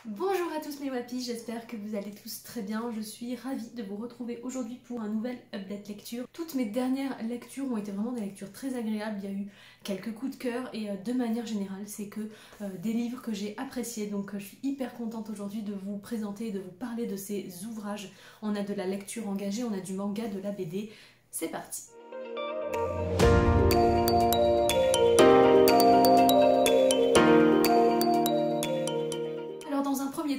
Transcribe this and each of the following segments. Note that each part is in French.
Bonjour à tous mes wapis, j'espère que vous allez tous très bien. Je suis ravie de vous retrouver aujourd'hui pour un nouvel update lecture. Toutes mes dernières lectures ont été vraiment des lectures très agréables. Il y a eu quelques coups de cœur et de manière générale, c'est que des livres que j'ai appréciés. Donc je suis hyper contente aujourd'hui de vous présenter et de vous parler de ces ouvrages. On a de la lecture engagée, on a du manga, de la BD. C'est parti!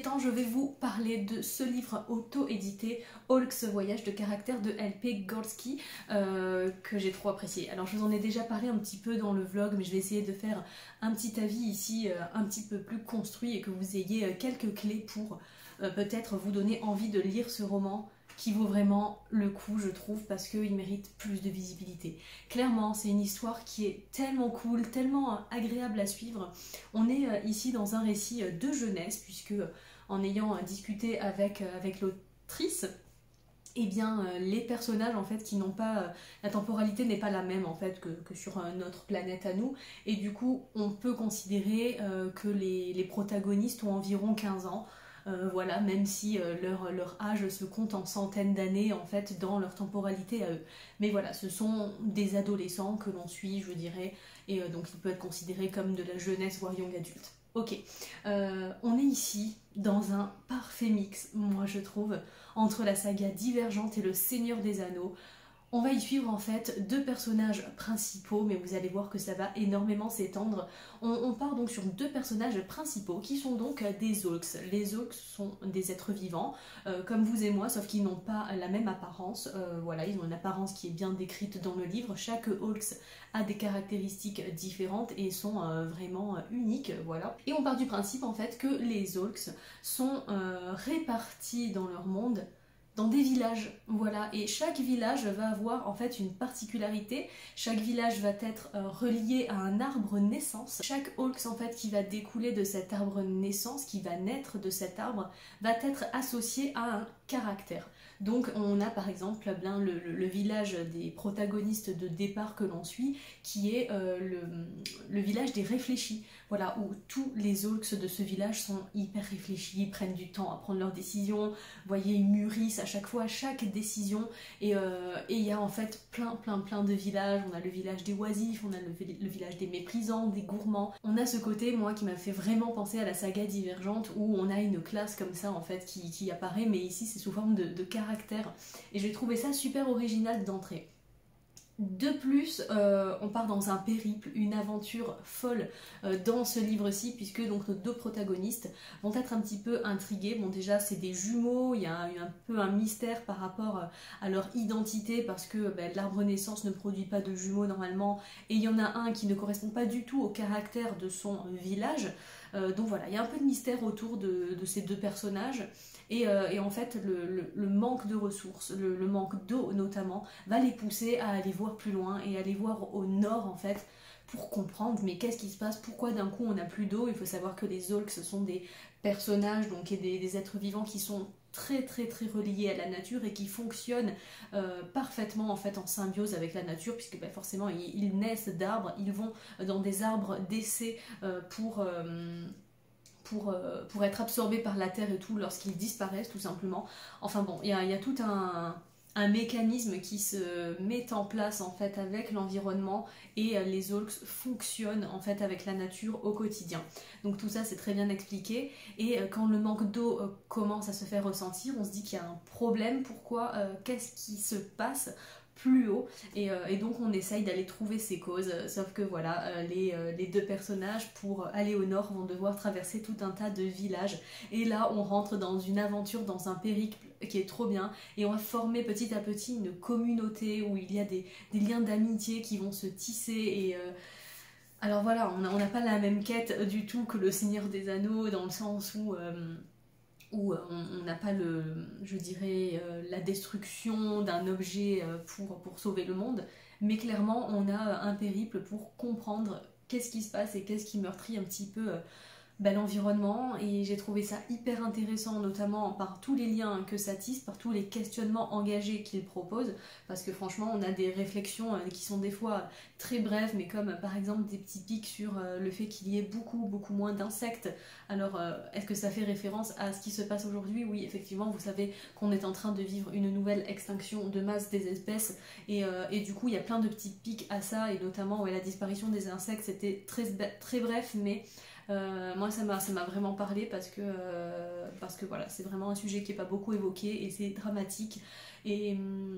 Temps, je vais vous parler de ce livre auto-édité, Hulk's Voyage de caractère de L.P. Gorski, que j'ai trop apprécié. Alors je vous en ai déjà parlé un petit peu dans le vlog, mais je vais essayer de faire un petit avis ici un petit peu plus construit et que vous ayez quelques clés pour peut-être vous donner envie de lire ce roman qui vaut vraiment le coup, je trouve, parce qu'il mérite plus de visibilité. Clairement, c'est une histoire qui est tellement cool, tellement agréable à suivre. On est ici dans un récit de jeunesse, puisque en ayant discuté avec l'autrice, eh bien, les personnages en fait qui n'ont pas, la temporalité n'est pas la même en fait que sur notre planète à nous, et du coup on peut considérer que les protagonistes ont environ 15 ans. Voilà, même si leur âge se compte en centaines d'années en fait dans leur temporalité à eux. Mais voilà, ce sont des adolescents que l'on suit, je dirais, et donc il peut être considéré comme de la jeunesse voire young adulte. Ok, on est ici dans un parfait mix, moi je trouve, entre la saga Divergente et le Seigneur des Anneaux. On va y suivre en fait deux personnages principaux, mais vous allez voir que ça va énormément s'étendre. On part donc sur deux personnages principaux qui sont donc des Hulks. Les Hulks sont des êtres vivants, comme vous et moi, sauf qu'ils n'ont pas la même apparence. Voilà, ils ont une apparence qui est bien décrite dans le livre. Chaque Hulks a des caractéristiques différentes et sont vraiment uniques, voilà. Et on part du principe en fait que les Hulks sont répartis dans leur monde dans des villages, voilà, et chaque village va avoir en fait une particularité, chaque village va être relié à un arbre naissance, chaque Hulk en fait qui va découler de cet arbre naissance, qui va naître de cet arbre, va être associé à un caractère. Donc on a par exemple bien le village des protagonistes de départ que l'on suit, qui est le village des réfléchis, voilà, où tous les Hulks de ce village sont hyper réfléchis, ils prennent du temps à prendre leurs décisions, vous voyez, ils mûrissent à chaque fois, à chaque décision, et il y a en fait plein de villages. On a le village des oisifs, on a le village des méprisants, des gourmands. On a ce côté, moi, qui m'a fait vraiment penser à la saga Divergente, où on a une classe comme ça en fait qui apparaît, mais ici c'est sous forme de caractère, et j'ai trouvé ça super original d'entrée. De plus, on part dans un périple, une aventure folle dans ce livre-ci, puisque donc nos deux protagonistes vont être un petit peu intrigués. Bon, déjà c'est des jumeaux, il y a un peu un mystère par rapport à leur identité, parce que l'arbre naissance ne produit pas de jumeaux normalement, et il y en a un qui ne correspond pas du tout au caractère de son village. Donc voilà, il y a un peu de mystère autour de ces deux personnages. Et en fait, le manque de ressources, le manque d'eau notamment, va les pousser à aller voir plus loin et aller voir au nord en fait, pour comprendre mais qu'est-ce qui se passe, pourquoi d'un coup on n'a plus d'eau. Il faut savoir que les Hulks sont des personnages donc, et des êtres vivants qui sont très reliés à la nature et qui fonctionnent parfaitement en fait en symbiose avec la nature, puisque forcément ils naissent d'arbres, ils vont dans des arbres d'essai pour être absorbés par la terre et tout lorsqu'ils disparaissent tout simplement. Enfin bon, il y a tout un mécanisme qui se met en place en fait avec l'environnement, et les Hulks fonctionnent en fait avec la nature au quotidien. Donc tout ça c'est très bien expliqué, et quand le manque d'eau commence à se faire ressentir, on se dit qu'il y a un problème. Pourquoi, qu'est-ce qui se passe plus haut, et donc on essaye d'aller trouver ces causes, sauf que voilà, les deux personnages pour aller au nord vont devoir traverser tout un tas de villages, et là on rentre dans une aventure, dans un périple qui est trop bien, et on va former petit à petit une communauté où il y a des liens d'amitié qui vont se tisser, et alors voilà, on n'a pas la même quête du tout que le Seigneur des Anneaux, dans le sens où on n'a pas je dirais, la destruction d'un objet pour sauver le monde, mais clairement on a un périple pour comprendre qu'est-ce qui se passe et qu'est-ce qui meurtrit un petit peu bel environnement, et j'ai trouvé ça hyper intéressant, notamment par tous les liens que ça tisse, par tous les questionnements engagés qu'il propose, parce que franchement on a des réflexions qui sont des fois très brèves, mais comme par exemple des petits pics sur le fait qu'il y ait beaucoup moins d'insectes. Alors est-ce que ça fait référence à ce qui se passe aujourd'hui? Oui, effectivement, vous savez qu'on est en train de vivre une nouvelle extinction de masse des espèces, et du coup il y a plein de petits pics à ça, et notamment la disparition des insectes, c'était très bref, mais moi ça m'a vraiment parlé parce que voilà, c'est vraiment un sujet qui n'est pas beaucoup évoqué et c'est dramatique. Et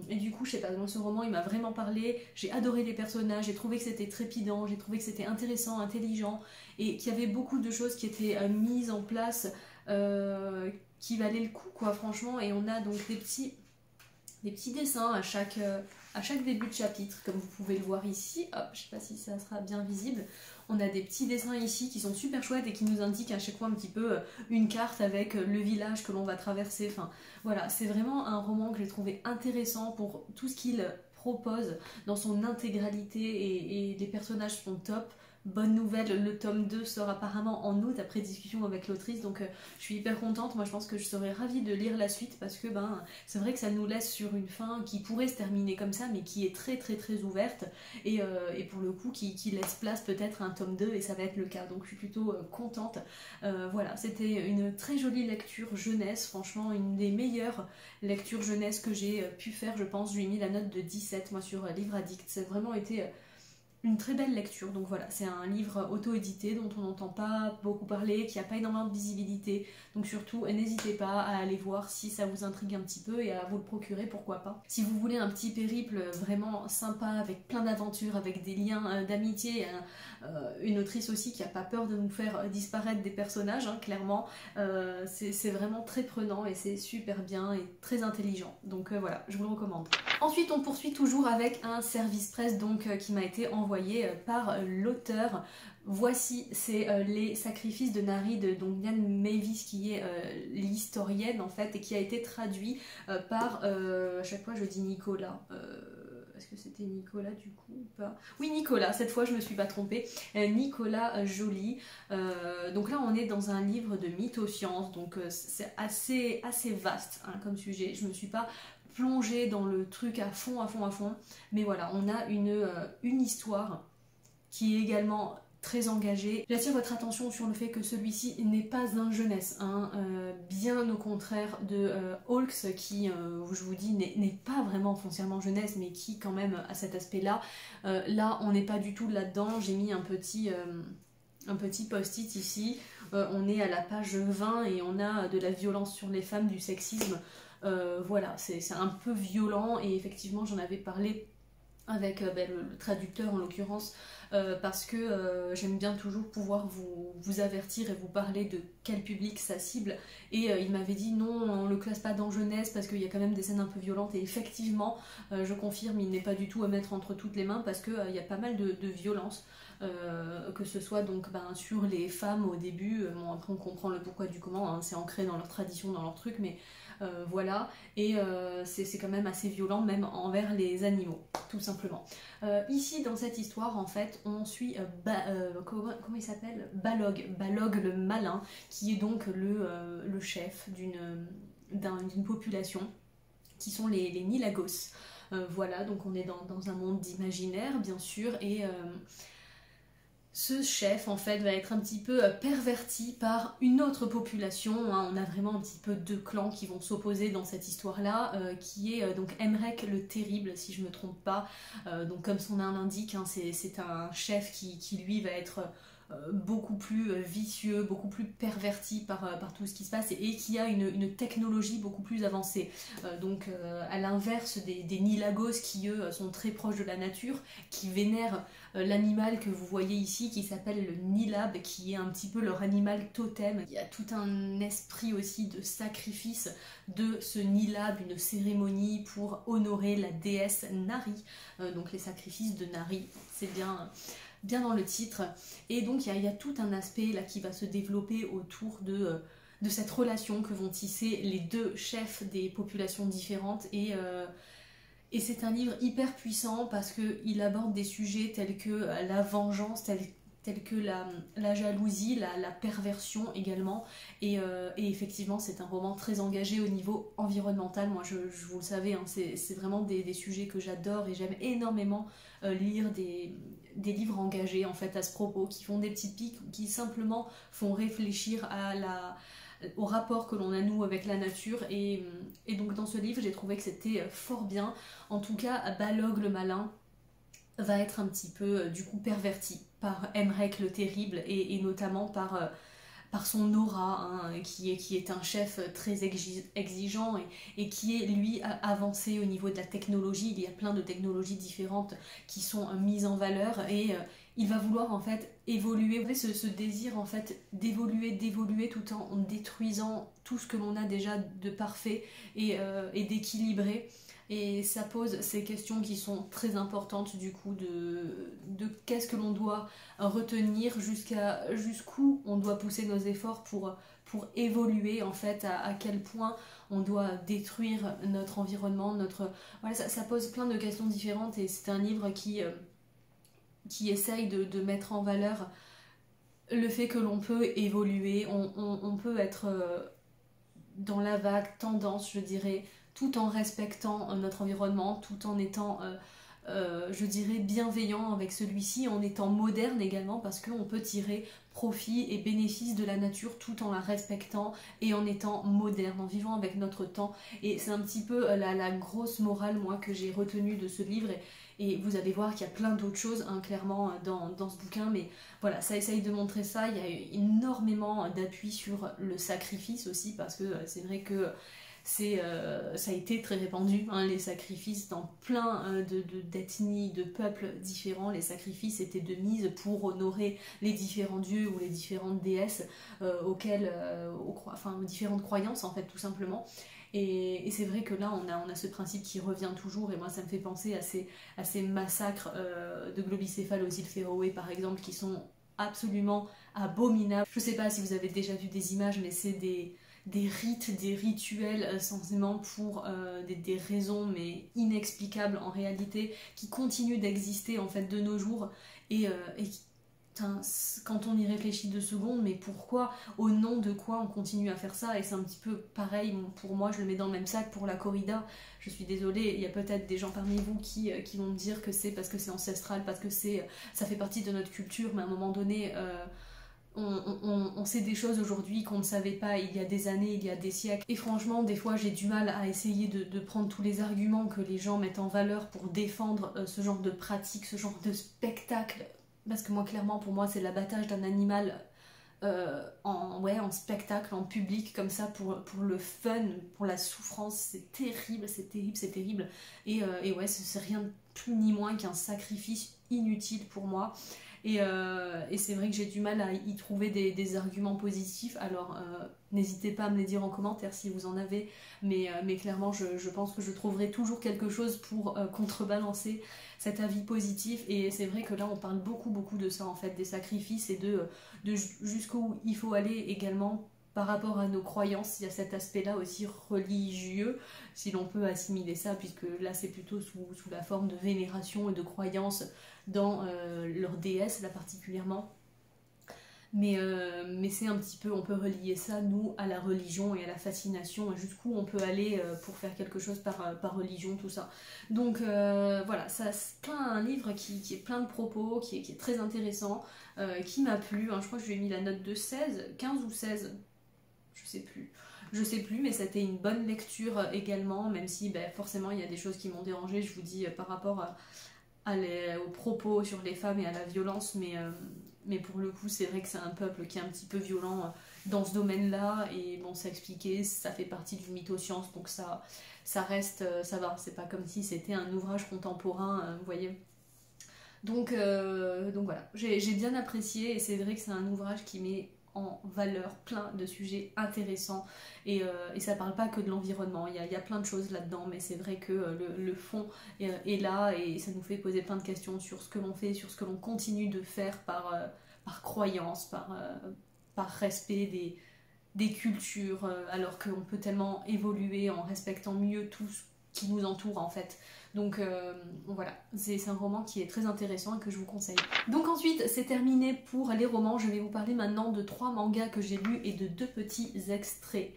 du coup, je sais pas, dans ce roman il m'a vraiment parlé, j'ai adoré les personnages, j'ai trouvé que c'était trépidant, j'ai trouvé que c'était intéressant, intelligent, et qu'il y avait beaucoup de choses qui étaient mises en place qui valaient le coup, quoi, franchement. Et on a donc des petits dessins à chaque début de chapitre, comme vous pouvez le voir ici. Hop, je sais pas si ça sera bien visible. On a des petits dessins ici qui sont super chouettes et qui nous indiquent à chaque fois un petit peu une carte avec le village que l'on va traverser. Enfin, voilà, c'est vraiment un roman que j'ai trouvé intéressant pour tout ce qu'il propose dans son intégralité, et les personnages sont top. Bonne nouvelle, le tome 2 sort apparemment en août après discussion avec l'autrice, donc je suis hyper contente. Moi je pense que je serais ravie de lire la suite, parce que c'est vrai que ça nous laisse sur une fin qui pourrait se terminer comme ça, mais qui est très ouverte, et pour le coup qui laisse place peut-être à un tome 2, et ça va être le cas, donc je suis plutôt contente. Voilà, c'était une très jolie lecture jeunesse, franchement une des meilleures lectures jeunesse que j'ai pu faire, je pense. Je lui ai mis la note de 17 moi sur Livre Addict, ça a vraiment été une très belle lecture. Donc voilà, c'est un livre auto-édité dont on n'entend pas beaucoup parler, qui n'a pas énormément de visibilité, donc surtout n'hésitez pas à aller voir si ça vous intrigue un petit peu et à vous le procurer, pourquoi pas. Si vous voulez un petit périple vraiment sympa avec plein d'aventures, avec des liens d'amitié, une autrice aussi qui n'a pas peur de nous faire disparaître des personnages, hein, clairement, c'est vraiment très prenant et c'est super bien et très intelligent, donc voilà, je vous le recommande. Ensuite on poursuit toujours avec un service presse donc qui m'a été envoyé par l'auteur. Voici, c'est Les Sacrifices de Nari de donc Diane Mavis, qui est l'historienne en fait, et qui a été traduit par, à chaque fois je dis Nicolas, est-ce que c'était Nicolas du coup ou pas? Oui, Nicolas, cette fois je me suis pas trompée, Nicolas Joly. Donc là on est dans un livre de mythosciences, donc c'est assez vaste hein, comme sujet. Je me suis pas plongée dans le truc à fond, mais voilà, on a une histoire qui est également très engagée. J'attire votre attention sur le fait que celui-ci n'est pas un jeunesse, hein, bien au contraire de Hawks, qui, je vous dis, n'est pas vraiment foncièrement jeunesse, mais qui quand même a cet aspect-là. Là, on n'est pas du tout là-dedans. J'ai mis un petit post-it ici. On est à la page 20 et on a de la violence sur les femmes, du sexisme. Voilà, c'est un peu violent, et effectivement j'en avais parlé avec le traducteur en l'occurrence, parce que j'aime bien toujours pouvoir vous avertir et vous parler de quel public ça cible, et il m'avait dit non, on le classe pas dans jeunesse parce qu'il y a quand même des scènes un peu violentes, et effectivement je confirme, il n'est pas du tout à mettre entre toutes les mains, parce qu'il y a pas mal de violence. Que ce soit donc sur les femmes au début, bon après on comprend le pourquoi du comment, hein, c'est ancré dans leur tradition, dans leur truc, mais voilà, et c'est quand même assez violent même envers les animaux, tout simplement. Ici dans cette histoire en fait on suit comment il s'appelle, Balog le malin, qui est donc le chef d'une population qui sont les Nilagos. Voilà, donc on est dans un monde d'imaginaire bien sûr, et ce chef en fait va être un petit peu perverti par une autre population, hein. On a vraiment un petit peu deux clans qui vont s'opposer dans cette histoire là, qui est donc Emrek le Terrible, si je me trompe pas. Donc comme son nom l'indique, hein, c'est un chef qui lui va être beaucoup plus vicieux, beaucoup plus perverti par tout ce qui se passe, et qui a une technologie beaucoup plus avancée. Donc à l'inverse des Nilagos, qui eux sont très proches de la nature, qui vénèrent l'animal que vous voyez ici, qui s'appelle le Nilab, qui est un petit peu leur animal totem. Il y a tout un esprit aussi de sacrifice de ce Nilab, une cérémonie pour honorer la déesse Nari, donc les sacrifices de Nari, c'est bien dans le titre. Et donc il y a tout un aspect là qui va se développer autour de cette relation que vont tisser les deux chefs des populations différentes, et c'est un livre hyper puissant parce qu'il aborde des sujets tels que la vengeance, tels telles que la jalousie, la perversion également. Et effectivement, c'est un roman très engagé au niveau environnemental. Moi, vous le savez, hein, c'est vraiment des sujets que j'adore et j'aime énormément lire des livres engagés en fait à ce propos, qui font des petites piques, qui simplement font réfléchir au rapport que l'on a nous avec la nature. Et donc dans ce livre, j'ai trouvé que c'était fort bien. En tout cas, Balog le malin va être un petit peu du coup perverti par Emrek le terrible et notamment par son aura, hein, qui est un chef très exigeant et qui est lui avancé au niveau de la technologie. Il y a plein de technologies différentes qui sont mises en valeur et il va vouloir en fait évoluer, ce désir en fait d'évoluer tout en détruisant tout ce que l'on a déjà de parfait et d'équilibré. Et ça pose ces questions qui sont très importantes du coup de qu'est-ce que l'on doit retenir, jusqu'où on doit pousser nos efforts pour évoluer en fait, à quel point on doit détruire notre environnement, voilà, ça pose plein de questions différentes et c'est un livre qui essaye de mettre en valeur le fait que l'on peut évoluer, on peut être dans la vague tendance, je dirais, tout en respectant notre environnement, tout en étant, je dirais, bienveillant avec celui-ci, en étant moderne également, parce qu'on peut tirer profit et bénéfice de la nature tout en la respectant et en étant moderne, en vivant avec notre temps. Et c'est un petit peu la grosse morale, moi, que j'ai retenue de ce livre. Et vous allez voir qu'il y a plein d'autres choses, hein, clairement, dans ce bouquin, mais voilà, ça essaye de montrer ça. Il y a eu énormément d'appui sur le sacrifice aussi, parce que c'est vrai que ça a été très répandu, hein, les sacrifices dans plein d'ethnies, de peuples différents. Les sacrifices étaient de mise pour honorer les différents dieux ou les différentes déesses aux différentes croyances en fait, tout simplement. Et c'est vrai que là on a ce principe qui revient toujours, et moi ça me fait penser à ces massacres de globicéphalosyl Féroé par exemple, qui sont absolument abominables. Je sais pas si vous avez déjà vu des images, mais c'est des rites, des rituels censément pour des raisons mais inexplicables en réalité, qui continuent d'exister en fait de nos jours et quand on y réfléchit 2 secondes, mais pourquoi, au nom de quoi on continue à faire ça? Et c'est un petit peu pareil, pour moi je le mets dans le même sac pour la corrida. Je suis désolée, il y a peut-être des gens parmi vous qui vont me dire que c'est parce que c'est ancestral, parce que ça fait partie de notre culture, mais à un moment donné on sait des choses aujourd'hui qu'on ne savait pas il y a des années, il y a des siècles. Et franchement, des fois, j'ai du mal à essayer de prendre tous les arguments que les gens mettent en valeur pour défendre ce genre de pratique, ce genre de spectacle. Parce que moi, clairement, pour moi, c'est l'abattage d'un animal en spectacle, en public, comme ça, pour le fun, pour la souffrance. C'est terrible, c'est terrible, c'est terrible. Et ouais, c'est rien de plus ni moins qu'un sacrifice inutile pour moi. Et c'est vrai que j'ai du mal à y trouver des arguments positifs. Alors n'hésitez pas à me les dire en commentaire si vous en avez, mais clairement je pense que je trouverai toujours quelque chose pour contrebalancer cet avis positif. Et c'est vrai que là on parle beaucoup de ça en fait, des sacrifices et de jusqu'où il faut aller également par rapport à nos croyances. Il y a cet aspect là aussi religieux, si l'on peut assimiler ça, puisque là c'est plutôt sous la forme de vénération et de croyance dans leur déesse là particulièrement. Mais c'est un petit peu, on peut relier ça nous à la religion et à la fascination, et jusqu'où on peut aller pour faire quelque chose par religion, tout ça. Donc voilà, ça c'est un livre qui est plein de propos, qui est très intéressant, qui m'a plu, hein. Je crois que je lui ai mis la note de 16, 15 ou 16, je sais plus, mais c'était une bonne lecture également, même si forcément il y a des choses qui m'ont dérangée, je vous dis, par rapport aux propos sur les femmes et à la violence, mais pour le coup c'est vrai que c'est un peuple qui est un petit peu violent dans ce domaine-là, et bon, ça expliqué, ça fait partie du mythoscience, donc ça reste, ça va, c'est pas comme si c'était un ouvrage contemporain, vous voyez. Donc voilà, j'ai bien apprécié, et c'est vrai que c'est un ouvrage qui met en valeur plein de sujets intéressants, et ça parle pas que de l'environnement, il y a plein de choses là-dedans, mais c'est vrai que le fond est là, et ça nous fait poser plein de questions sur ce que l'on fait, sur ce que l'on continue de faire par croyance, par respect des cultures, alors qu'on peut tellement évoluer en respectant mieux tout ce qui nous entoure en fait. Donc voilà, c'est un roman qui est très intéressant et que je vous conseille. Donc ensuite, c'est terminé pour les romans. Je vais vous parler maintenant de 3 mangas que j'ai lus et de 2 petits extraits.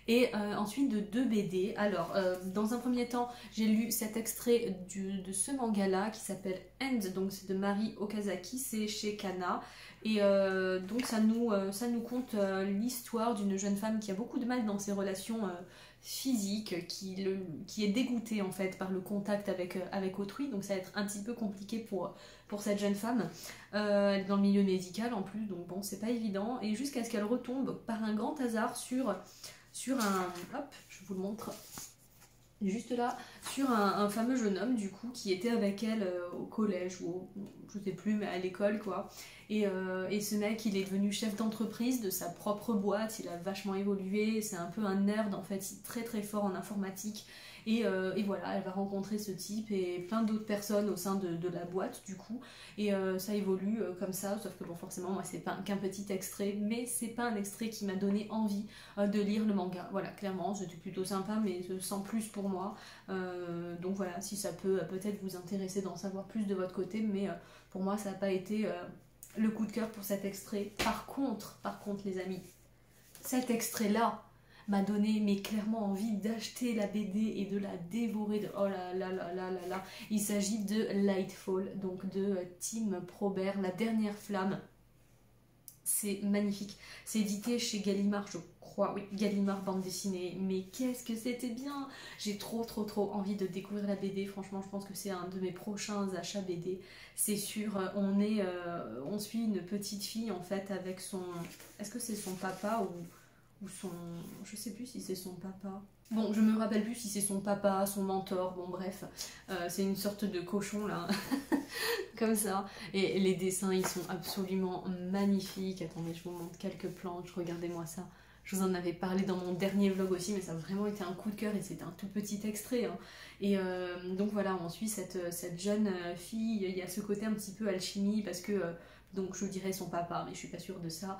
Et ensuite de 2 BD. Alors, dans un premier temps, j'ai lu cet extrait de ce manga-là qui s'appelle End, donc c'est de Mari Okazaki, c'est chez Kana. Et donc ça nous conte l'histoire d'une jeune femme qui a beaucoup de mal dans ses relations physique, qui est dégoûtée en fait par le contact avec autrui, donc ça va être un petit peu compliqué pour cette jeune femme. Elle est dans le milieu médical en plus, donc bon, c'est pas évident, et jusqu'à ce qu'elle retombe par un grand hasard sur un... Hop, je vous le montre. Juste là, sur un fameux jeune homme du coup qui était avec elle au collège ou je sais plus, mais à l'école quoi. Et ce mec, il est devenu chef d'entreprise de sa propre boîte, il a vachement évolué, c'est un peu un nerd en fait, il est très très fort en informatique. Et voilà, elle va rencontrer ce type et plein d'autres personnes au sein de la boîte du coup. Et ça évolue comme ça, sauf que bon forcément moi c'est pas qu'un petit extrait, mais c'est pas un extrait qui m'a donné envie de lire le manga. Voilà, clairement c'était plutôt sympa mais sans plus pour moi. Donc voilà, si ça peut peut-être vous intéresser d'en savoir plus de votre côté, mais pour moi ça n'a pas été le coup de cœur pour cet extrait. Par contre les amis, cet extrait là m'a donné mais clairement envie d'acheter la BD et de la dévorer. Oh là là là là là là. Il s'agit de Lightfall, donc de Tim Probert, La Dernière Flamme. C'est magnifique. C'est édité chez Gallimard, je crois. Oui, Gallimard bande dessinée. Mais qu'est-ce que c'était bien! J'ai trop envie de découvrir la BD. Franchement, je pense que c'est un de mes prochains achats BD. C'est sûr. On suit une petite fille en fait avec son... Est-ce que c'est son papa ou son... Je sais plus si c'est son papa. Bon, je me rappelle plus si c'est son papa, son mentor, bon bref. C'est une sorte de cochon là. Comme ça. Et les dessins, ils sont absolument magnifiques. Attendez, je vous montre quelques planches. Regardez-moi ça. Je vous en avais parlé dans mon dernier vlog aussi, mais ça a vraiment été un coup de cœur et c'était un tout petit extrait. Hein. Et donc voilà, on suit cette jeune fille. Il y a ce côté un petit peu alchimie parce que... donc je dirais son papa, mais je suis pas sûre de ça,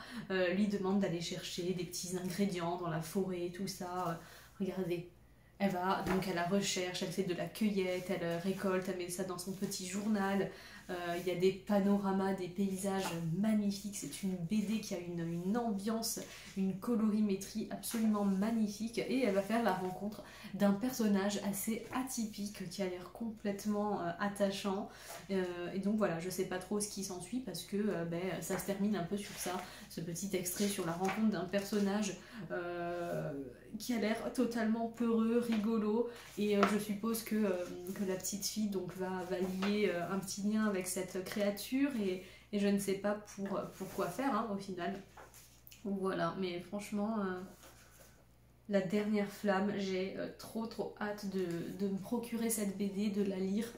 lui demande d'aller chercher des petits ingrédients dans la forêt, tout ça. Regardez, elle va donc à la recherche, elle fait de la cueillette, elle récolte, elle met ça dans son petit journal. Il y a des panoramas, des paysages magnifiques. C'est une BD qui a une ambiance, une colorimétrie absolument magnifique. Et elle va faire la rencontre d'un personnage assez atypique qui a l'air complètement attachant. Et donc voilà, je sais pas trop ce qui s'ensuit parce que ça se termine un peu sur ça, ce petit extrait sur la rencontre d'un personnage qui a l'air totalement peureux, rigolo, et je suppose que la petite fille donc va lier un petit lien avec cette créature, et je ne sais pas pour quoi faire hein, au final. Voilà, mais franchement, La Dernière Flamme, j'ai trop hâte de me procurer cette BD, de la lire.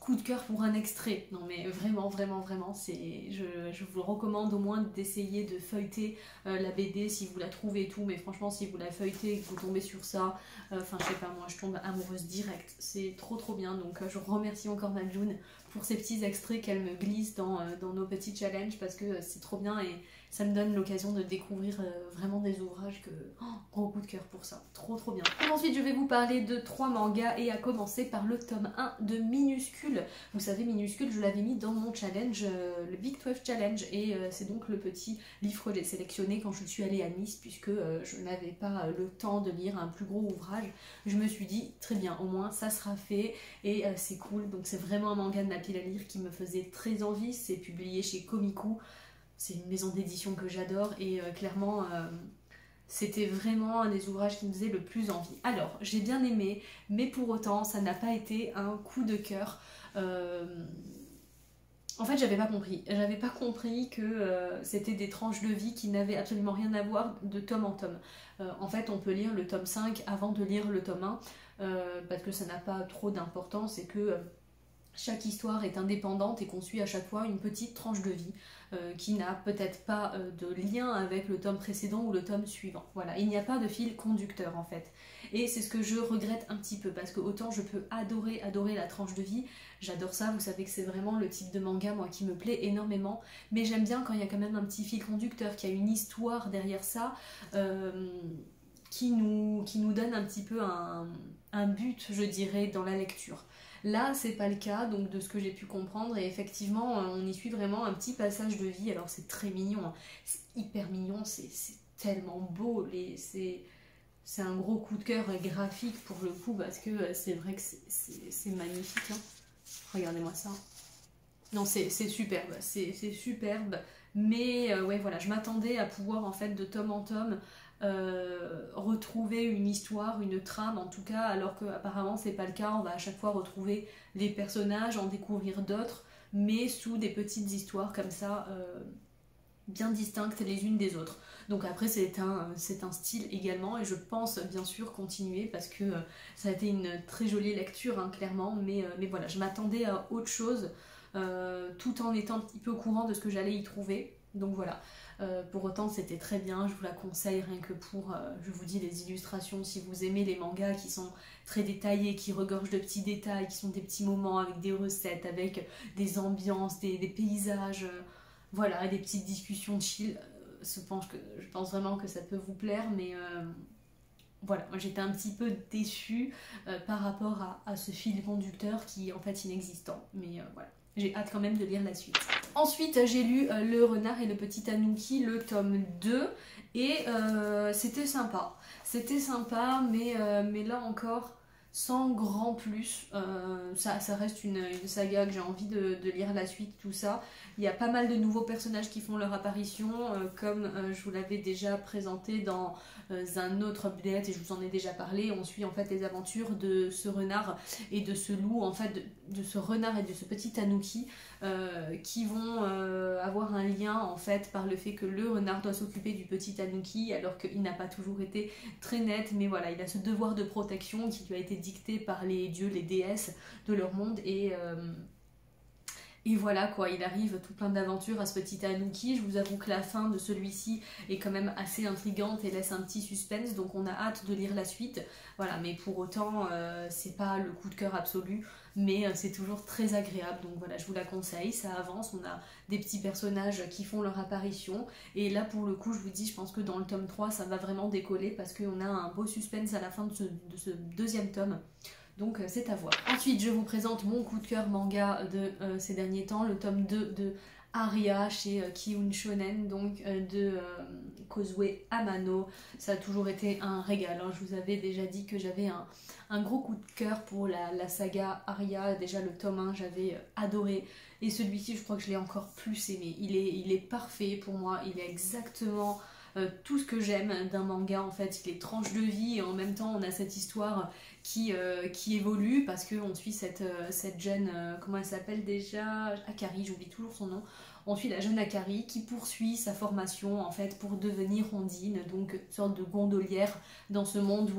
Coup de cœur pour un extrait. Non mais vraiment, je vous recommande au moins d'essayer de feuilleter la BD si vous la trouvez et tout, mais franchement si vous la feuilletez et que vous tombez sur ça, enfin je sais pas, moi je tombe amoureuse direct. C'est trop bien, donc je remercie encore Majun pour ces petits extraits qu'elle me glisse dans nos petits challenges parce que c'est trop bien et ça me donne l'occasion de découvrir vraiment des ouvrages que... Oh, gros coup de cœur pour ça, trop bien. Et ensuite je vais vous parler de 3 mangas et à commencer par le tome 1 de Minuscule. Vous savez, Minuscule, je l'avais mis dans mon challenge, le Big 12 Challenge, et c'est donc le petit livre que j'ai sélectionné quand je suis allée à Nice puisque je n'avais pas le temps de lire un plus gros ouvrage. Je me suis dit, très bien, au moins ça sera fait et c'est cool. Donc c'est vraiment un manga de ma pile à lire qui me faisait très envie. C'est publié chez Komiku. C'est une maison d'édition que j'adore et clairement c'était vraiment un des ouvrages qui me faisait le plus envie. Alors j'ai bien aimé, mais pour autant ça n'a pas été un coup de cœur. En fait j'avais pas compris que c'était des tranches de vie qui n'avaient absolument rien à voir de tome en tome. En fait on peut lire le tome 5 avant de lire le tome 1 parce que ça n'a pas trop d'importance et que chaque histoire est indépendante et qu'on suit à chaque fois une petite tranche de vie qui n'a peut-être pas de lien avec le tome précédent ou le tome suivant. Voilà, il n'y a pas de fil conducteur en fait. Et c'est ce que je regrette un petit peu parce que autant je peux adorer la tranche de vie, j'adore ça, vous savez que c'est vraiment le type de manga moi qui me plaît énormément, mais j'aime bien quand il y a quand même un petit fil conducteur, qu'il y a une histoire derrière ça. qui nous donne un petit peu un but, je dirais, dans la lecture. Là, c'est pas le cas, donc de ce que j'ai pu comprendre, et effectivement, on y suit vraiment un petit passage de vie. Alors c'est très mignon, hein. C'est hyper mignon, c'est tellement beau, c'est un gros coup de cœur graphique pour le coup, parce que c'est vrai que c'est magnifique, hein. Regardez-moi ça. Non, c'est superbe, c'est superbe, mais ouais, voilà, je m'attendais à pouvoir, en fait, de tome en tome, retrouver une histoire, une trame en tout cas, alors que apparemment c'est pas le cas. On va à chaque fois retrouver les personnages, en découvrir d'autres, mais sous des petites histoires comme ça, bien distinctes les unes des autres. Donc après c'est un style également, et je pense bien sûr continuer, parce que ça a été une très jolie lecture, hein, clairement, mais voilà, je m'attendais à autre chose, tout en étant un petit peu au courant de ce que j'allais y trouver. Donc voilà. Pour autant c'était très bien, je vous la conseille rien que pour, je vous dis, les illustrations. Si vous aimez les mangas qui sont très détaillés, qui regorgent de petits détails, qui sont des petits moments avec des recettes, avec des ambiances, des paysages, voilà, et des petites discussions chill, je pense vraiment que ça peut vous plaire, mais voilà, moi j'étais un petit peu déçue par rapport à ce fil conducteur qui est en fait inexistant, mais voilà. J'ai hâte quand même de lire la suite. Ensuite, j'ai lu Le Renard et le Petit Tanuki, le tome 2, et c'était sympa. C'était sympa, mais là encore, sans grand plus. Ça reste une saga que j'ai envie de lire la suite, tout ça. Il y a pas mal de nouveaux personnages qui font leur apparition, comme je vous l'avais déjà présenté dans un autre update, et je vous en ai déjà parlé. On suit en fait les aventures de ce renard et de ce loup, en fait de ce renard et de ce petit tanuki, qui vont avoir un lien en fait par le fait que le renard doit s'occuper du petit tanuki, alors qu'il n'a pas toujours été très net, mais voilà, il a ce devoir de protection qui lui a été dicté par les dieux, les déesses de leur monde, et voilà quoi, il arrive tout plein d'aventures à ce petit tanuki. Je vous avoue que la fin de celui-ci est quand même assez intrigante et laisse un petit suspense, donc on a hâte de lire la suite. Voilà, mais pour autant, c'est pas le coup de cœur absolu, mais c'est toujours très agréable, donc voilà, je vous la conseille, ça avance, on a des petits personnages qui font leur apparition, et là pour le coup, je vous dis, je pense que dans le tome 3, ça va vraiment décoller, parce qu'on a un beau suspense à la fin de ce deuxième tome. Donc c'est à voir. Ensuite, je vous présente mon coup de cœur manga de ces derniers temps, le tome 2 de Aria chez Kiun Shonen, donc de Kozue Amano. Ça a toujours été un régal, hein. Je vous avais déjà dit que j'avais un gros coup de cœur pour la saga Aria. Déjà le tome 1, j'avais adoré. Et celui-ci, je crois que je l'ai encore plus aimé. Il est parfait pour moi, il est exactement tout ce que j'aime d'un manga en fait. Il est tranche de vie, et en même temps on a cette histoire qui évolue, parce qu'on suit cette jeune, comment elle s'appelle déjà, Akari, j'oublie toujours son nom. On suit la jeune Akari qui poursuit sa formation en fait pour devenir Ondine, donc une sorte de gondolière dans ce monde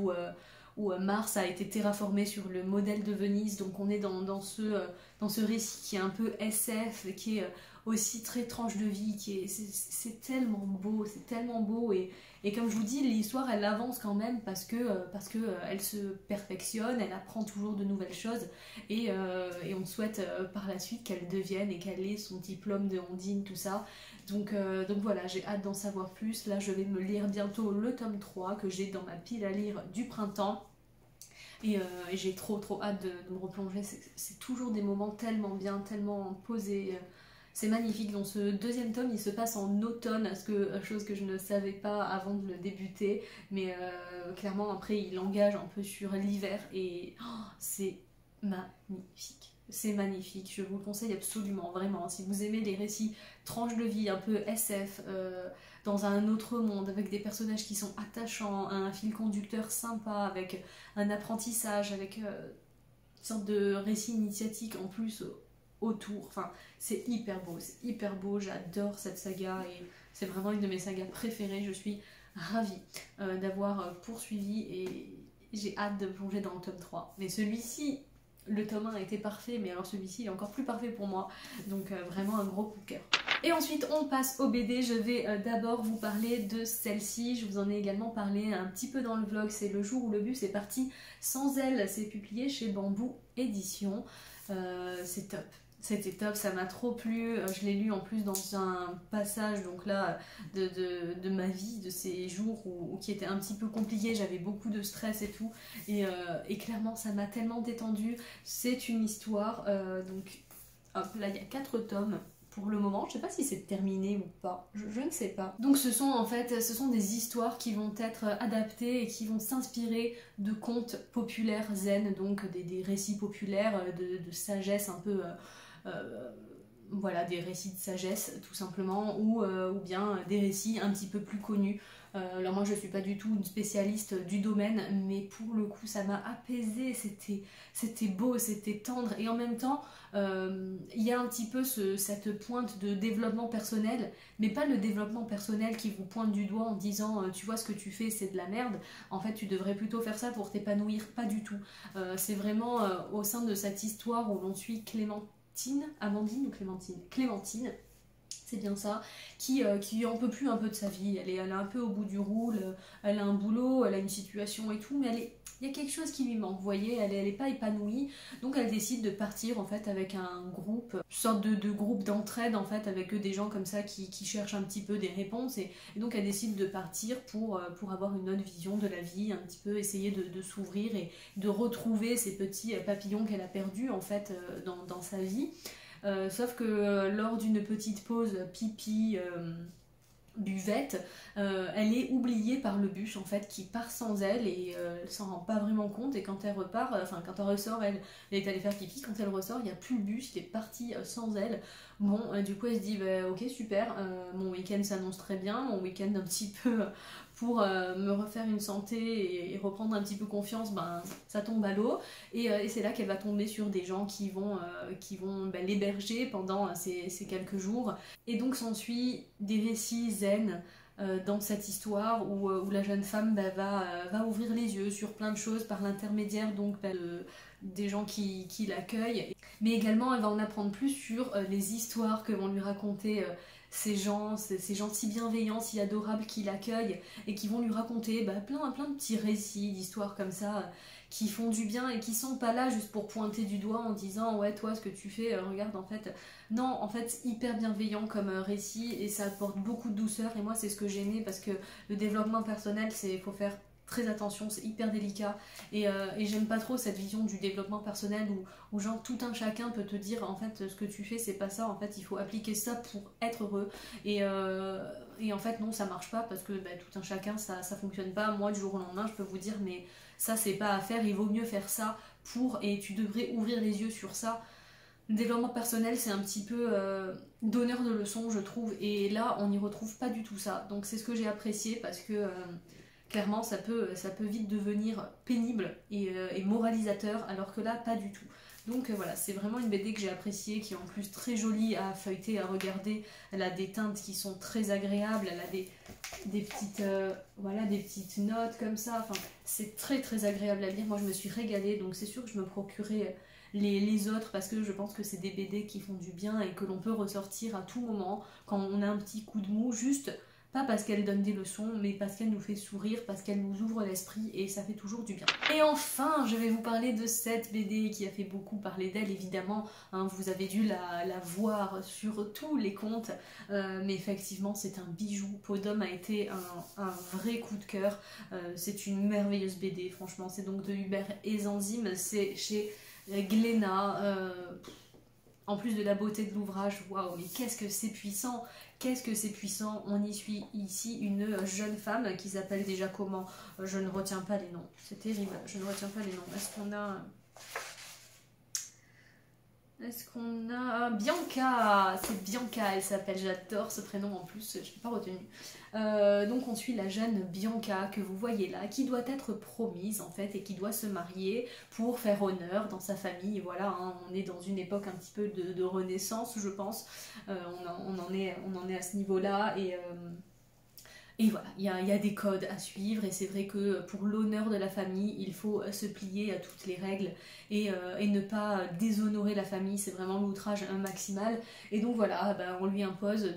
où Mars a été terraformé sur le modèle de Venise. Donc on est dans ce récit qui est un peu SF, qui est aussi très tranche de vie, c'est tellement beau, et comme je vous dis, l'histoire elle avance quand même, parce que elle se perfectionne, elle apprend toujours de nouvelles choses, et on souhaite par la suite qu'elle devienne et qu'elle ait son diplôme de Ondine, tout ça. Donc voilà, j'ai hâte d'en savoir plus. Là je vais me lire bientôt le tome 3 que j'ai dans ma pile à lire du printemps. Et j'ai trop hâte de me replonger. C'est toujours des moments tellement bien, tellement posés. C'est magnifique. Dans ce deuxième tome, il se passe en automne, chose que je ne savais pas avant de le débuter. Mais clairement, après, il engage un peu sur l'hiver, et c'est magnifique. C'est magnifique, je vous le conseille absolument, vraiment. Si vous aimez les récits tranches de vie, un peu SF, dans un autre monde, avec des personnages qui sont attachants, un fil conducteur sympa, avec un apprentissage, avec une sorte de récit initiatique en plus autour. Enfin, c'est hyper beau, j'adore cette saga, et c'est vraiment une de mes sagas préférées. Je suis ravie d'avoir poursuivi, et j'ai hâte de plonger dans le tome 3. Mais celui-ci, le tome 1 a été parfait, mais alors celui-ci est encore plus parfait pour moi, donc vraiment un gros coup de cœur. Et ensuite on passe au BD. Je vais d'abord vous parler de celle-ci, je vous en ai également parlé un petit peu dans le vlog, c'est Le jour où le bus est parti sans elle, c'est publié chez Bambou Édition. C'est top, C'était top, ça m'a trop plu. Je l'ai lu en plus dans un passage donc là de ma vie, de ces jours qui étaient un petit peu compliqués, j'avais beaucoup de stress et tout. Et clairement, ça m'a tellement détendue. C'est une histoire, donc hop, là il y a 4 tomes. Pour le moment, je sais pas si c'est terminé ou pas, je ne sais pas. Donc ce sont des histoires qui vont être adaptées et qui vont s'inspirer de contes populaires zen, donc des récits populaires de sagesse un peu... voilà, des récits de sagesse tout simplement, ou bien des récits un petit peu plus connus. Alors moi je suis pas du tout une spécialiste du domaine, mais pour le coup ça m'a apaisée, c'était beau, c'était tendre, et en même temps il y a un petit peu cette pointe de développement personnel, mais pas le développement personnel qui vous pointe du doigt en disant tu vois ce que tu fais c'est de la merde, en fait tu devrais plutôt faire ça pour t'épanouir, pas du tout. C'est vraiment au sein de cette histoire où l'on suit Amandine ou Clémentine, c'est bien ça, qui en peut plus un peu de sa vie, elle est un peu au bout du roule, elle a un boulot, elle a une situation et tout, mais il y a quelque chose qui lui manque, vous voyez, elle est pas épanouie, donc elle décide de partir en fait avec un groupe, une sorte de groupe d'entraide en fait, avec des gens comme ça qui cherchent un petit peu des réponses, et donc elle décide de partir pour avoir une autre vision de la vie, un petit peu essayer de s'ouvrir et de retrouver ces petits papillons qu'elle a perdus en fait dans sa vie. Sauf que lors d'une petite pause pipi buvette, elle est oubliée par le bus en fait qui part sans elle, et elle s'en rend pas vraiment compte, et quand elle repart, quand elle ressort, elle est allée faire pipi, quand elle ressort il n'y a plus le bus, il est parti sans elle. Bon, du coup elle se dit bah, ok super, mon week-end s'annonce très bien, mon week-end un petit peu pour me refaire une santé et reprendre un petit peu confiance, ben ça tombe à l'eau, et c'est là qu'elle va tomber sur des gens qui vont l'héberger pendant ces quelques jours, et donc s'ensuit des récits zen dans cette histoire où la jeune femme va ouvrir les yeux sur plein de choses par l'intermédiaire donc des gens qui l'accueillent, mais également elle va en apprendre plus sur les histoires que vont lui raconter ces gens si bienveillants, si adorables qui l'accueillent, et qui vont lui raconter plein de petits récits d'histoires comme ça qui font du bien et qui sont pas là juste pour pointer du doigt en disant ouais toi ce que tu fais regarde en fait, non en fait c'est hyper bienveillant comme récit, et ça apporte beaucoup de douceur, et moi c'est ce que j'aimais, parce que le développement personnel faut faire très attention, c'est hyper délicat, et j'aime pas trop cette vision du développement personnel où genre tout un chacun peut te dire en fait ce que tu fais c'est pas ça, en fait il faut appliquer ça pour être heureux, et en fait non ça marche pas, parce que tout un chacun ça fonctionne pas. Moi du jour au lendemain je peux vous dire mais ça c'est pas à faire, il vaut mieux faire ça et tu devrais ouvrir les yeux sur ça. Le développement personnel c'est un petit peu donneur de leçons je trouve, et là on n'y retrouve pas du tout ça, donc c'est ce que j'ai apprécié, parce que clairement ça peut vite devenir pénible et moralisateur, alors que là pas du tout. Donc voilà, c'est vraiment une BD que j'ai appréciée, qui est en plus très jolie à feuilleter, à regarder. Elle a des teintes qui sont très agréables, elle a des petites notes comme ça, enfin c'est très très agréable à lire. Moi je me suis régalée, donc c'est sûr que je me procurerai les autres, parce que je pense que c'est des BD qui font du bien et que l'on peut ressortir à tout moment quand on a un petit coup de mou, juste pas parce qu'elle donne des leçons, mais parce qu'elle nous fait sourire, parce qu'elle nous ouvre l'esprit, et ça fait toujours du bien. Et enfin, je vais vous parler de cette BD qui a fait beaucoup parler d'elle, évidemment, hein, vous avez dû la voir sur tous les comptes, mais effectivement c'est un bijou. Peau d'homme a été un vrai coup de cœur, c'est une merveilleuse BD, franchement, c'est donc de Hubert et Zanzim, c'est chez Glénat. En plus de la beauté de l'ouvrage, waouh, mais qu'est-ce que c'est puissant! Qu'est-ce que c'est puissant! On y suit ici une jeune femme qui s'appelle déjà comment? Je ne retiens pas les noms, c'est terrible, je ne retiens pas les noms. Est-ce qu'on a... Bianca! C'est Bianca, elle s'appelle, j'adore ce prénom en plus, je ne l'ai pas retenu. Donc on suit la jeune Bianca que vous voyez là, qui doit être promise en fait, et qui doit se marier pour faire honneur dans sa famille. Voilà, hein, on est dans une époque un petit peu de renaissance, je pense. On en est à ce niveau-là, et voilà, il y a des codes à suivre, et c'est vrai que pour l'honneur de la famille, il faut se plier à toutes les règles et ne pas déshonorer la famille, c'est vraiment l'outrage maximal. Et donc voilà, on lui impose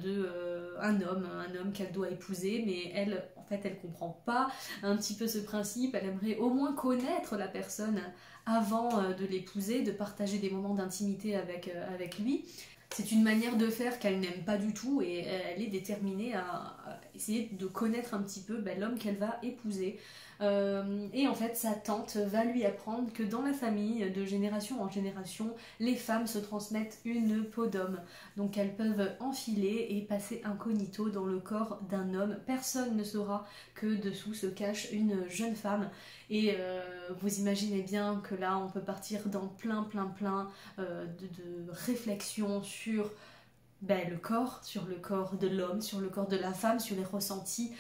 un homme qu'elle doit épouser, mais elle, en fait elle comprend pas un petit peu ce principe, elle aimerait au moins connaître la personne avant de l'épouser, de partager des moments d'intimité avec lui. C'est une manière de faire qu'elle n'aime pas du tout et elle est déterminée à essayer de connaître un petit peu l'homme qu'elle va épouser. Et en fait, sa tante va lui apprendre que dans la famille, de génération en génération, les femmes se transmettent une peau d'homme. Donc elles peuvent enfiler et passer incognito dans le corps d'un homme. Personne ne saura que dessous se cache une jeune femme. Et vous imaginez bien que là, on peut partir dans plein de réflexions sur le corps, sur le corps de l'homme, sur le corps de la femme, sur les ressentis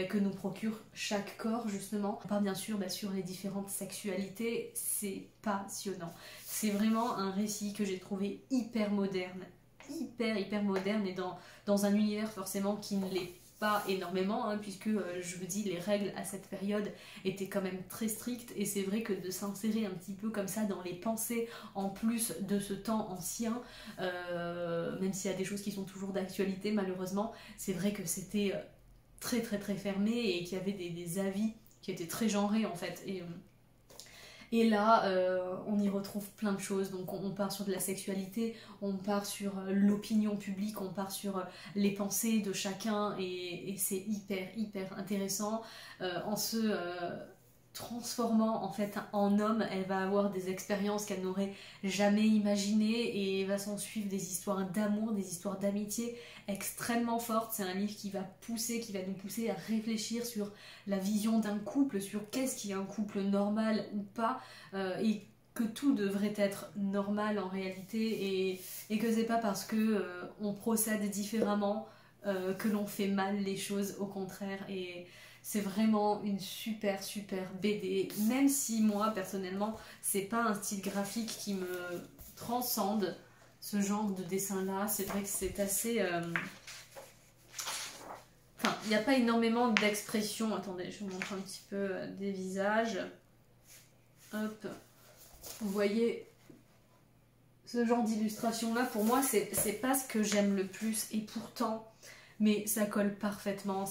que nous procure chaque corps justement. On parle bien sûr sur les différentes sexualités, c'est passionnant. C'est vraiment un récit que j'ai trouvé hyper moderne, hyper moderne et dans un univers forcément qui ne l'est pas énormément, puisque je vous dis les règles à cette période étaient quand même très strictes et c'est vrai que de s'insérer un petit peu comme ça dans les pensées en plus de ce temps ancien, même s'il y a des choses qui sont toujours d'actualité malheureusement, c'est vrai que c'était très fermé et qu'il y avait des avis qui étaient très genrés en fait. Et là, on y retrouve plein de choses. Donc on part sur de la sexualité, on part sur l'opinion publique, on part sur les pensées de chacun et c'est hyper intéressant. En se transformant en fait en homme, elle va avoir des expériences qu'elle n'aurait jamais imaginées et va s'en suivre des histoires d'amour, des histoires d'amitié extrêmement fortes. C'est un livre qui va nous pousser à réfléchir sur la vision d'un couple, sur qu'est-ce qui est un couple normal ou pas, et que tout devrait être normal en réalité et que c'est pas parce que on procède différemment que l'on fait mal les choses, au contraire. Et c'est vraiment une super BD, même si moi personnellement c'est pas un style graphique qui me transcende, ce genre de dessin là. C'est vrai que c'est assez enfin il n'y a pas énormément d'expression. Attendez, je vous montre un petit peu des visages. Hop, vous voyez ce genre d'illustration là, pour moi c'est pas ce que j'aime le plus et pourtant mais ça colle parfaitement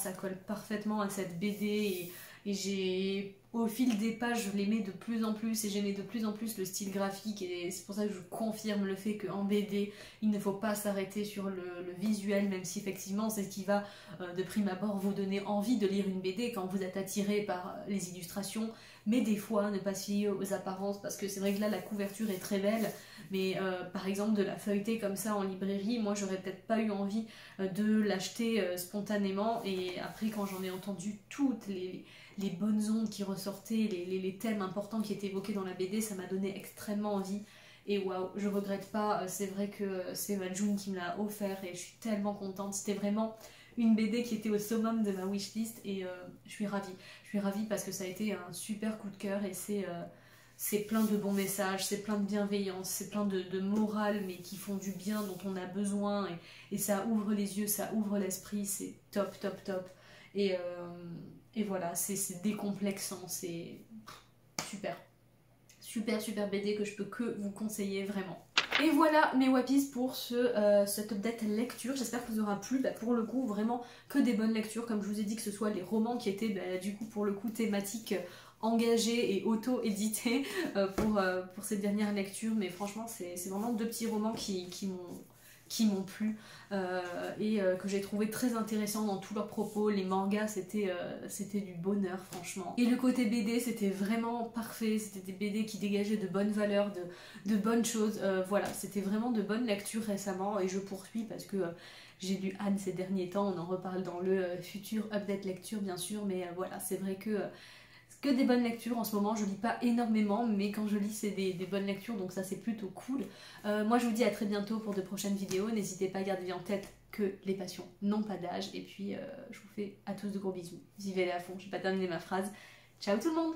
à cette BD et j'ai, au fil des pages, je l'aimais de plus en plus et j'aimais de plus en plus le style graphique et c'est pour ça que je confirme le fait qu'en BD, il ne faut pas s'arrêter sur le visuel, même si effectivement c'est ce qui va de prime abord vous donner envie de lire une BD quand vous êtes attiré par les illustrations, mais des fois ne pas se fier aux apparences parce que c'est vrai que là la couverture est très belle, mais par exemple de la feuilleter comme ça en librairie, moi j'aurais peut-être pas eu envie de l'acheter spontanément et après quand j'en ai entendu toutes les bonnes ondes qui ressortaient, les thèmes importants qui étaient évoqués dans la BD, ça m'a donné extrêmement envie et waouh, je regrette pas, c'est vrai que c'est ma June qui me l'a offert et je suis tellement contente, c'était vraiment une BD qui était au summum de ma wishlist et je suis ravie parce que ça a été un super coup de cœur et c'est plein de bons messages, c'est plein de bienveillance, c'est plein de morale mais qui font du bien, dont on a besoin et ça ouvre les yeux, ça ouvre l'esprit, c'est top et voilà, c'est décomplexant, c'est super BD que je peux que vous conseiller vraiment. Et voilà mes wappies pour cette update lecture, j'espère que vous aura plu, pour le coup vraiment que des bonnes lectures, comme je vous ai dit, que ce soit les romans qui étaient du coup pour le coup thématiques engagés et auto-édités pour cette dernière lecture, mais franchement c'est vraiment deux petits romans qui m'ont plu et que j'ai trouvé très intéressant dans tous leurs propos. Les mangas c'était du bonheur franchement. Et le côté BD c'était vraiment parfait, c'était des BD qui dégageaient de bonnes valeurs, de bonnes choses. Voilà, c'était vraiment de bonnes lectures récemment et je poursuis parce que j'ai lu Anne ces derniers temps, on en reparle dans le futur update lecture bien sûr, mais voilà, c'est vrai que des bonnes lectures en ce moment, je lis pas énormément mais quand je lis c'est des bonnes lectures, donc ça c'est plutôt cool. Moi je vous dis à très bientôt pour de prochaines vidéos, n'hésitez pas à garder en tête que les passions n'ont pas d'âge et puis je vous fais à tous de gros bisous, vivez-les à fond, je vais pas terminer ma phrase, ciao tout le monde.